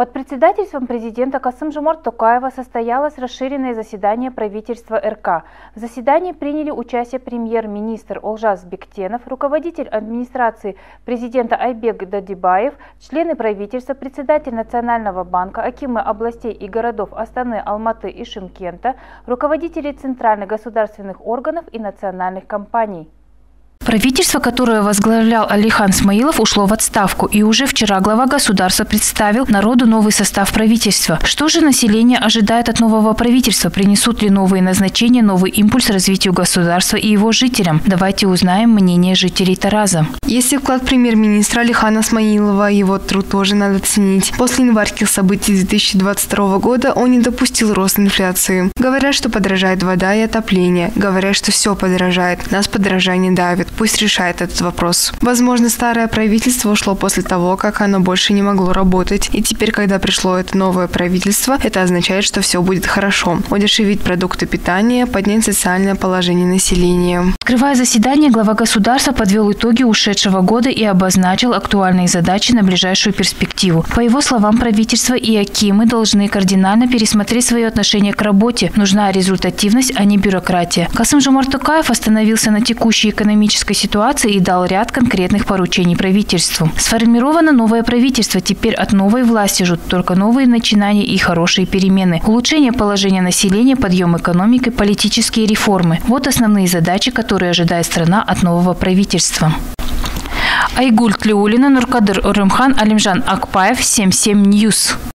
Под председательством президента Касым-Жомарт Токаева состоялось расширенное заседание правительства РК. В заседании приняли участие премьер-министр Олжас Бектенов, руководитель администрации президента Айбек Дадибаев, члены правительства, председатель Национального банка, акимы областей и городов Астаны, Алматы и Шымкента, руководители центральных государственных органов и национальных компаний. Правительство, которое возглавлял Алихан Смаилов, ушло в отставку, и уже вчера глава государства представил народу новый состав правительства. Что же население ожидает от нового правительства? Принесут ли новые назначения, новый импульс развитию государства и его жителям? Давайте узнаем мнение жителей Тараза. Если вклад премьер-министра Алихана Смаилова, его труд тоже надо ценить. После январских событий 2022 года он не допустил роста инфляции. Говорят, что подорожает вода и отопление. Говорят, что все подорожает. Нас подорожание давит. Пусть решает этот вопрос. Возможно, старое правительство ушло после того, как оно больше не могло работать. И теперь, когда пришло это новое правительство, это означает, что все будет хорошо. Удешевить продукты питания, поднять социальное положение населения. Открывая заседание, глава государства подвел итоги ушедшего года и обозначил актуальные задачи на ближайшую перспективу. По его словам, правительство и акимы должны кардинально пересмотреть свое отношение к работе. Нужна результативность, а не бюрократия. Касым-Жомарт Токаев остановился на текущей экономической ситуации и дал ряд конкретных поручений правительству. Сформировано новое правительство. Теперь от новой власти ждут только новые начинания и хорошие перемены. Улучшение положения населения, подъем экономики, политические реформы. Вот основные задачи, которые ожидает страна от нового правительства. Айгуль Тлеулина, Нуркадыр Орымхан, Алимжан Акпаев, 77 News.